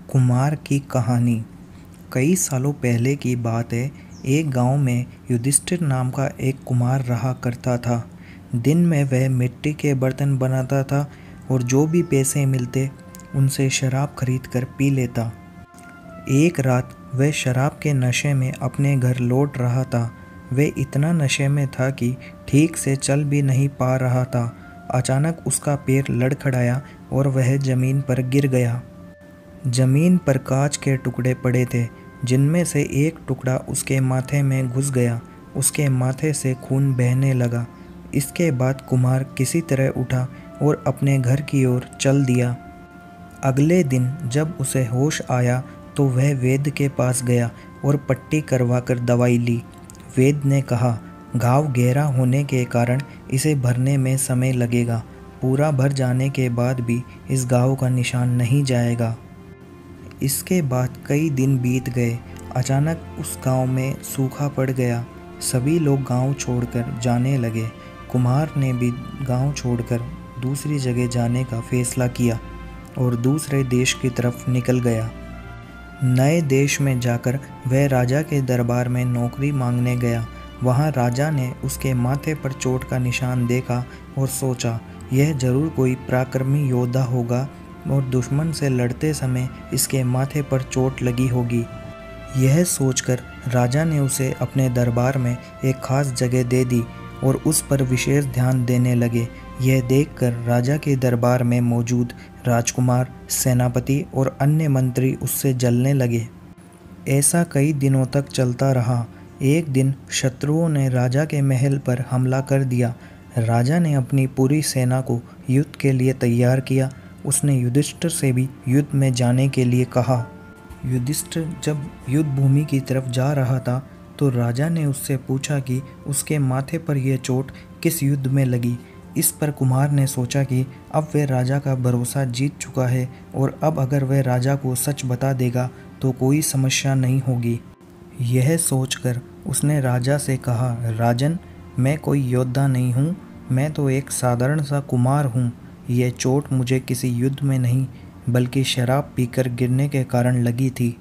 कुमार की कहानी। कई सालों पहले की बात है। एक गांव में युधिष्ठिर नाम का एक कुमार रहा करता था। दिन में वह मिट्टी के बर्तन बनाता था और जो भी पैसे मिलते उनसे शराब खरीद कर पी लेता। एक रात वह शराब के नशे में अपने घर लौट रहा था। वह इतना नशे में था कि ठीक से चल भी नहीं पा रहा था। अचानक उसका पैर लड़खड़ाया और वह जमीन पर गिर गया। जमीन पर कांच के टुकड़े पड़े थे, जिनमें से एक टुकड़ा उसके माथे में घुस गया। उसके माथे से खून बहने लगा। इसके बाद कुमार किसी तरह उठा और अपने घर की ओर चल दिया। अगले दिन जब उसे होश आया तो वह वैद्य के पास गया और पट्टी करवाकर दवाई ली। वैद्य ने कहा, घाव गहरा होने के कारण इसे भरने में समय लगेगा। पूरा भर जाने के बाद भी इस घाव का निशान नहीं जाएगा। इसके बाद कई दिन बीत गए। अचानक उस गांव में सूखा पड़ गया। सभी लोग गांव छोड़कर जाने लगे। कुमार ने भी गांव छोड़कर दूसरी जगह जाने का फैसला किया और दूसरे देश की तरफ निकल गया। नए देश में जाकर वह राजा के दरबार में नौकरी मांगने गया। वहां राजा ने उसके माथे पर चोट का निशान देखा और सोचा, यह जरूर कोई पराक्रमी योद्धा होगा और दुश्मन से लड़ते समय इसके माथे पर चोट लगी होगी। यह सोचकर राजा ने उसे अपने दरबार में एक खास जगह दे दी और उस पर विशेष ध्यान देने लगे। यह देखकर राजा के दरबार में मौजूद राजकुमार, सेनापति और अन्य मंत्री उससे जलने लगे। ऐसा कई दिनों तक चलता रहा। एक दिन शत्रुओं ने राजा के महल पर हमला कर दिया। राजा ने अपनी पूरी सेना को युद्ध के लिए तैयार किया। उसने युधिष्ठिर से भी युद्ध में जाने के लिए कहा। युधिष्ठिर जब युद्ध भूमि की तरफ जा रहा था तो राजा ने उससे पूछा कि उसके माथे पर यह चोट किस युद्ध में लगी। इस पर कुमार ने सोचा कि अब वह राजा का भरोसा जीत चुका है और अब अगर वह राजा को सच बता देगा तो कोई समस्या नहीं होगी। यह सोचकर उसने राजा से कहा, राजन, मैं कोई योद्धा नहीं हूँ, मैं तो एक साधारण सा कुमार हूँ। यह चोट मुझे किसी युद्ध में नहीं बल्कि शराब पीकर गिरने के कारण लगी थी।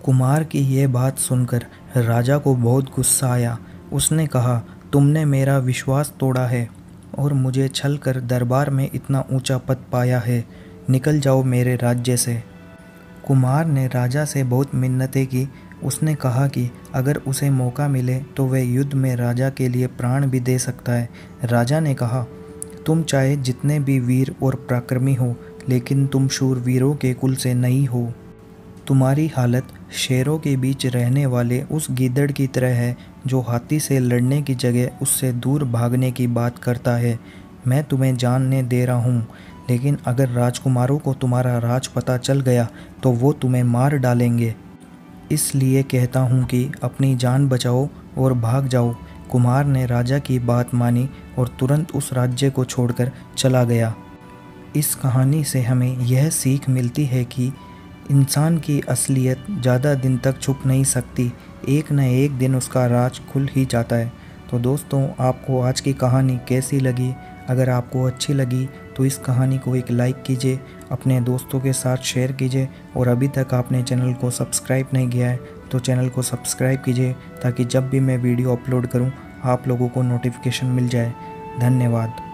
कुमार की यह बात सुनकर राजा को बहुत गुस्सा आया। उसने कहा, तुमने मेरा विश्वास तोड़ा है और मुझे छल कर दरबार में इतना ऊंचा पद पाया है। निकल जाओ मेरे राज्य से। कुमार ने राजा से बहुत मिन्नतें की। उसने कहा कि अगर उसे मौका मिले तो वह युद्ध में राजा के लिए प्राण भी दे सकता है। राजा ने कहा, तुम चाहे जितने भी वीर और पराक्रमी हो, लेकिन तुम शूरवीरों के कुल से नहीं हो। तुम्हारी हालत शेरों के बीच रहने वाले उस गीदड़ की तरह है जो हाथी से लड़ने की जगह उससे दूर भागने की बात करता है। मैं तुम्हें जानने दे रहा हूँ, लेकिन अगर राजकुमारों को तुम्हारा राज पता चल गया तो वो तुम्हें मार डालेंगे। इसलिए कहता हूँ कि अपनी जान बचाओ और भाग जाओ। कुमार ने राजा की बात मानी और तुरंत उस राज्य को छोड़कर चला गया। इस कहानी से हमें यह सीख मिलती है कि इंसान की असलियत ज़्यादा दिन तक छुप नहीं सकती। एक न एक दिन उसका राज खुल ही जाता है। तो दोस्तों, आपको आज की कहानी कैसी लगी? अगर आपको अच्छी लगी तो इस कहानी को एक लाइक कीजिए, अपने दोस्तों के साथ शेयर कीजिए और अभी तक आपने चैनल को सब्सक्राइब नहीं किया है तो चैनल को सब्सक्राइब कीजिए ताकि जब भी मैं वीडियो अपलोड करूं आप लोगों को नोटिफिकेशन मिल जाए। धन्यवाद।